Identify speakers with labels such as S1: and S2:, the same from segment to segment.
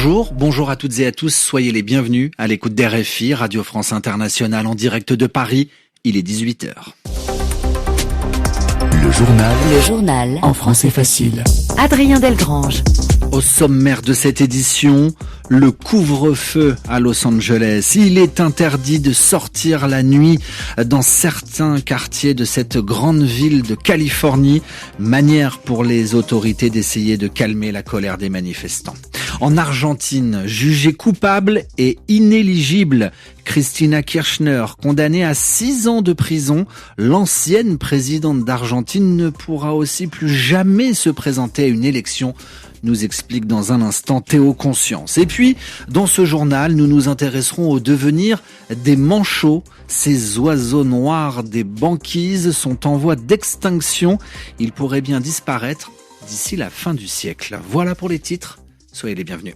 S1: Bonjour à toutes et à tous, soyez les bienvenus à l'écoute d'RFI, Radio France Internationale en direct de Paris, il est 18h.
S2: Le journal en français facile. Adrien Delgrange.
S1: Au sommaire de cette édition, le couvre-feu à Los Angeles. Il est interdit de sortir la nuit dans certains quartiers de cette grande ville de Californie, manière pour les autorités d'essayer de calmer la colère des manifestants. En Argentine, jugée coupable et inéligible, Cristina Kirchner, condamnée à 6 ans de prison, l'ancienne présidente d'Argentine ne pourra aussi plus jamais se présenter à une élection, nous explique dans un instant Théo Conscience. Et puis, dans ce journal, nous nous intéresserons au devenir des manchots. Ces oiseaux noirs des banquises sont en voie d'extinction. Ils pourraient bien disparaître d'ici la fin du siècle. Voilà pour les titres. Soyez les bienvenus.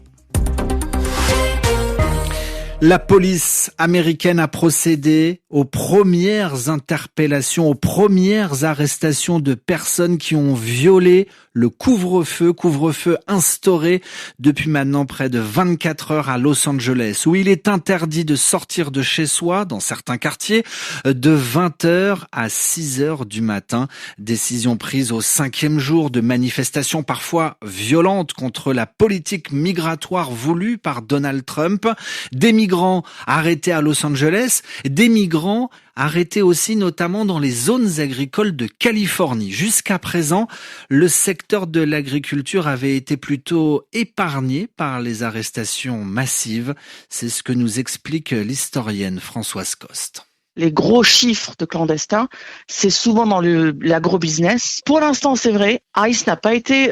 S1: La police américaine a procédé aux premières interpellations, aux premières arrestations de personnes qui ont violé le couvre-feu instauré depuis maintenant près de 24 heures à Los Angeles, où il est interdit de sortir de chez soi, dans certains quartiers, de 20h à 6h du matin. Décision prise au 5e jour de manifestations parfois violentes contre la politique migratoire voulue par Donald Trump. Des migrants arrêtés à Los Angeles, des migrants arrêtés aussi notamment dans les zones agricoles de Californie. Jusqu'à présent, le secteur de l'agriculture avait été plutôt épargné par les arrestations massives. C'est ce que nous explique l'historienne Françoise Coste.
S3: Les gros chiffres de clandestins, c'est souvent dans l'agro-business. Pour l'instant, c'est vrai, ICE n'a pas été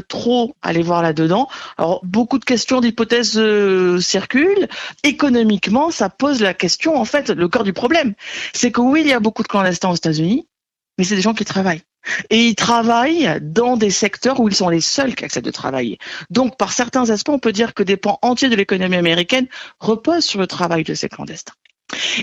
S3: trop allé voir là-dedans. Alors, beaucoup de questions, d'hypothèses circulent. Économiquement, ça pose la question, en fait, le cœur du problème. C'est que oui, il y a beaucoup de clandestins aux États-Unis, mais c'est des gens qui travaillent. Et ils travaillent dans des secteurs où ils sont les seuls qui acceptent de travailler. Donc, par certains aspects, on peut dire que des pans entiers de l'économie américaine reposent sur le travail de ces clandestins.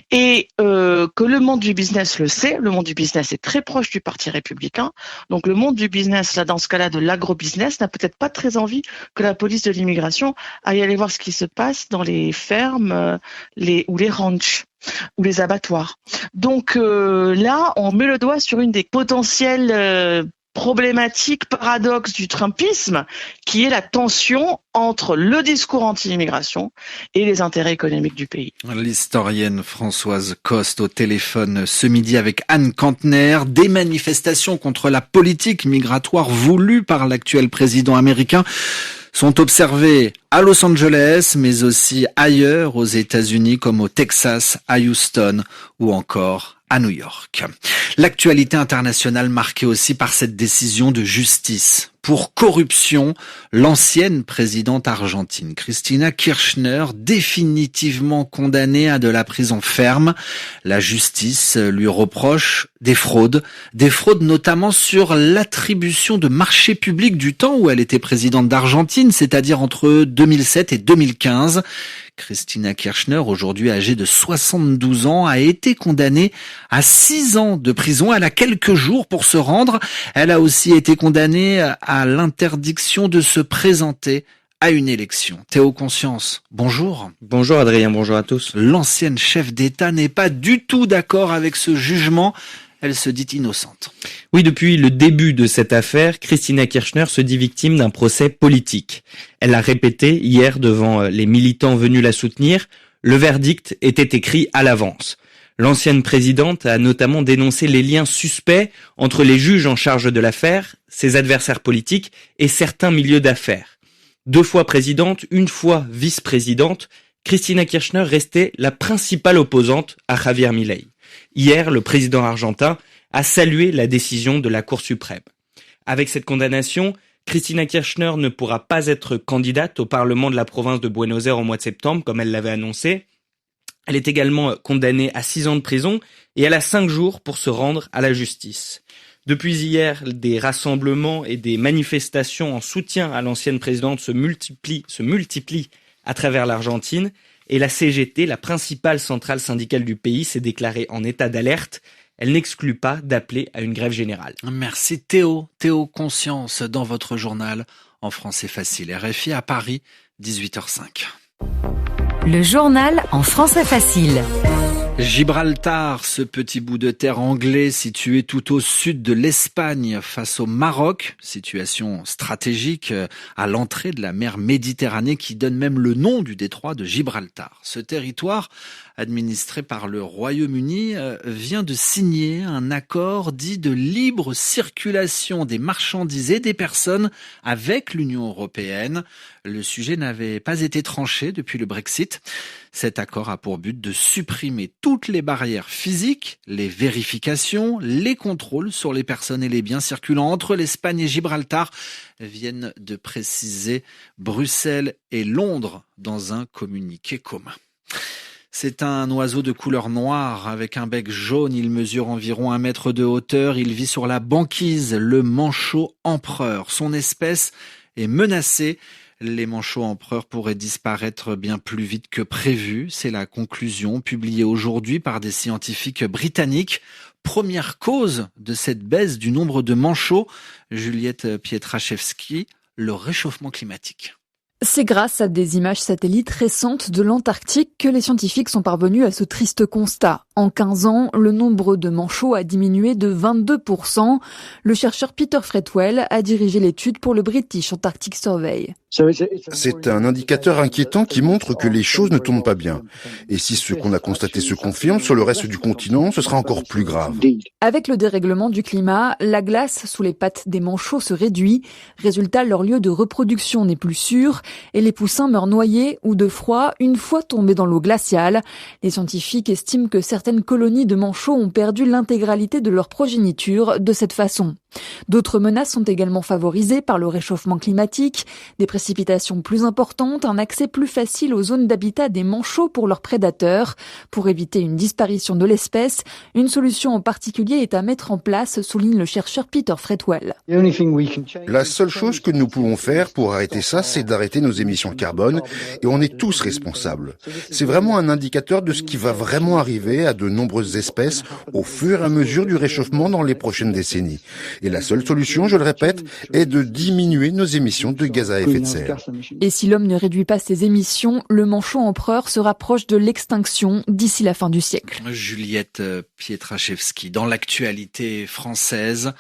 S3: Et que le monde du business le sait, le monde du business est très proche du Parti républicain, donc le monde du business, là dans ce cas-là de l'agro-business, n'a peut-être pas très envie que la police de l'immigration aille aller voir ce qui se passe dans les fermes ou les ranchs ou les abattoirs. Donc là, on met le doigt sur une des potentielles problématique, paradoxe du trumpisme, qui est la tension entre le discours anti-immigration et les intérêts économiques du pays.
S1: L'historienne Françoise Coste au téléphone ce midi avec Anne Kantner. Des manifestations contre la politique migratoire voulue par l'actuel président américain sont observées à Los Angeles, mais aussi ailleurs aux États-Unis, comme au Texas, à Houston ou encore à New York. L'actualité internationale marquée aussi par cette décision de justice. Pour corruption, l'ancienne présidente argentine, Cristina Kirchner, définitivement condamnée à de la prison ferme. La justice lui reproche des fraudes notamment sur l'attribution de marchés publics du temps où elle était présidente d'Argentine, c'est-à-dire entre 2007 et 2015. Cristina Kirchner, aujourd'hui âgée de 72 ans, a été condamnée à 6 ans de prison. Elle a quelques jours pour se rendre. Elle a aussi été condamnée à l'interdiction de se présenter à une élection. Théo Conscience, bonjour.
S4: Bonjour Adrien, bonjour à tous.
S1: L'ancienne chef d'État n'est pas du tout d'accord avec ce jugement. Elle se dit innocente.
S4: Oui, depuis le début de cette affaire, Cristina Kirchner se dit victime d'un procès politique. Elle l'a répété hier devant les militants venus la soutenir. Le verdict était écrit à l'avance. L'ancienne présidente a notamment dénoncé les liens suspects entre les juges en charge de l'affaire, ses adversaires politiques et certains milieux d'affaires. 2 fois présidente, 1 fois vice-présidente, Cristina Kirchner restait la principale opposante à Javier Milei. Hier, le président argentin a salué la décision de la Cour suprême. Avec cette condamnation, Cristina Kirchner ne pourra pas être candidate au Parlement de la province de Buenos Aires au mois de septembre, comme elle l'avait annoncé. Elle est également condamnée à 6 ans de prison et elle a 5 jours pour se rendre à la justice. Depuis hier, des rassemblements et des manifestations en soutien à l'ancienne présidente se multiplient à travers l'Argentine. Et la CGT, la principale centrale syndicale du pays, s'est déclarée en état d'alerte. Elle n'exclut pas d'appeler à une grève générale.
S1: Merci Théo. Théo Conscience dans votre journal en français facile. RFI à Paris, 18h05.
S2: Le journal en français facile.
S1: Gibraltar, ce petit bout de terre anglais situé tout au sud de l'Espagne face au Maroc, situation stratégique à l'entrée de la mer Méditerranée qui donne même le nom du détroit de Gibraltar. Ce territoire, administré par le Royaume-Uni, vient de signer un accord dit de libre circulation des marchandises et des personnes avec l'Union européenne. Le sujet n'avait pas été tranché depuis le Brexit. Cet accord a pour but de supprimer toutes les barrières physiques, les vérifications, les contrôles sur les personnes et les biens circulant entre l'Espagne et Gibraltar, viennent de préciser Bruxelles et Londres dans un communiqué commun. C'est un oiseau de couleur noire avec un bec jaune. Il mesure environ 1 mètre de hauteur. Il vit sur la banquise, le manchot empereur. Son espèce est menacée. Les manchots empereurs pourraient disparaître bien plus vite que prévu. C'est la conclusion publiée aujourd'hui par des scientifiques britanniques. Première cause de cette baisse du nombre de manchots, Juliette Pietraszewski, le réchauffement climatique.
S5: C'est grâce à des images satellites récentes de l'Antarctique que les scientifiques sont parvenus à ce triste constat. En 15 ans, le nombre de manchots a diminué de 22%. Le chercheur Peter Fretwell a dirigé l'étude pour le British Antarctic Survey.
S6: C'est un indicateur inquiétant qui montre que les choses ne tournent pas bien. Et si ce qu'on a constaté se confirme sur le reste du continent, ce sera encore plus grave.
S5: Avec le dérèglement du climat, la glace sous les pattes des manchots se réduit. Résultat, leur lieu de reproduction n'est plus sûr et les poussins meurent noyés ou de froid une fois tombés dans l'eau glaciale. Les scientifiques estiment que certaines colonies de manchots ont perdu l'intégralité de leur progéniture de cette façon. D'autres menaces sont également favorisées par le réchauffement climatique, des précipitations plus importantes, un accès plus facile aux zones d'habitat des manchots pour leurs prédateurs. Pour éviter une disparition de l'espèce, une solution en particulier est à mettre en place, souligne le chercheur Peter Fretwell.
S6: La seule chose que nous pouvons faire pour arrêter ça, c'est d'arrêter nos émissions de carbone, et on est tous responsables. C'est vraiment un indicateur de ce qui va vraiment arriver à de nombreuses espèces au fur et à mesure du réchauffement dans les prochaines décennies. Et la seule solution, je le répète, est de diminuer nos émissions de gaz à effet de serre.
S5: Et si l'homme ne réduit pas ses émissions, le manchot empereur se rapproche de l'extinction d'ici la fin du siècle.
S1: Juliette Pietraszewski, dans l'actualité française,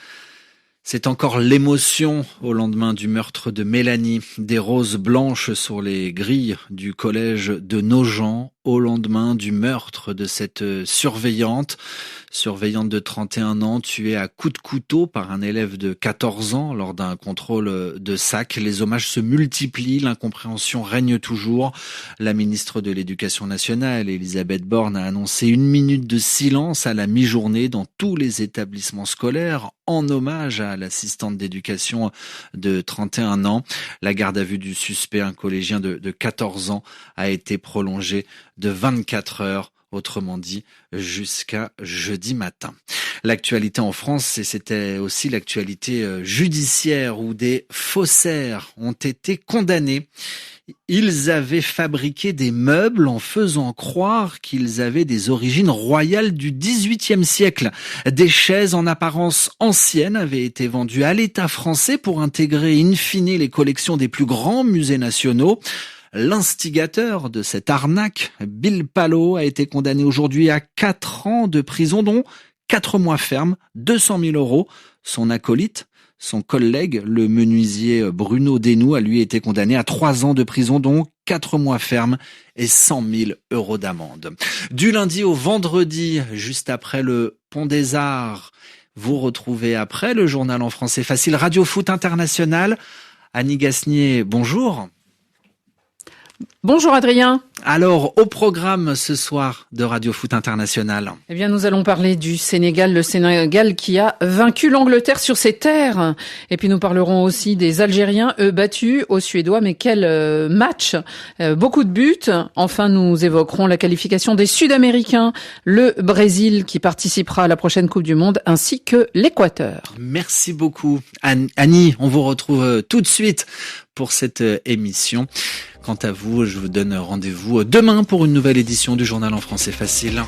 S1: c'est encore l'émotion au lendemain du meurtre de Mélanie. Des roses blanches sur les grilles du collège de Nogent au lendemain du meurtre de cette surveillante de 31 ans, tuée à coups de couteau par un élève de 14 ans lors d'un contrôle de sac. Les hommages se multiplient, l'incompréhension règne toujours. La ministre de l'Éducation nationale, Elisabeth Borne, a annoncé 1 minute de silence à la mi-journée dans tous les établissements scolaires en hommage à l'assistante d'éducation de 31 ans. La garde à vue du suspect, un collégien de 14 ans, a été prolongée de 24 heures, autrement dit jusqu'à jeudi matin. L'actualité en France, et c'était aussi l'actualité judiciaire où des faussaires ont été condamnés. Ils avaient fabriqué des meubles en faisant croire qu'ils avaient des origines royales du XVIIIe siècle. Des chaises en apparence anciennes avaient été vendues à l'État français pour intégrer in fine les collections des plus grands musées nationaux. L'instigateur de cette arnaque, Bill Palo, a été condamné aujourd'hui à 4 ans de prison, dont 4 mois ferme, 200 000 €. Son acolyte, son collègue, le menuisier Bruno Desnoux, a lui été condamné à 3 ans de prison, dont 4 mois ferme et 100 000 € d'amende. Du lundi au vendredi, juste après le Pont des Arts, vous retrouvez après le journal en français facile Radio Foot International. Annie Gasnier, bonjour.
S7: Bonjour Adrien.
S1: Alors, au programme ce soir de Radio Foot International.
S7: Eh bien, nous allons parler du Sénégal, le Sénégal qui a vaincu l'Angleterre sur ses terres. Et puis nous parlerons aussi des Algériens, eux battus aux Suédois. Mais quel match, beaucoup de buts. Enfin, nous évoquerons la qualification des Sud-Américains, le Brésil qui participera à la prochaine Coupe du Monde, ainsi que l'Équateur.
S1: Merci beaucoup Annie, on vous retrouve tout de suite pour cette émission. Quant à vous, je vous donne rendez-vous demain pour une nouvelle édition du Journal en français facile.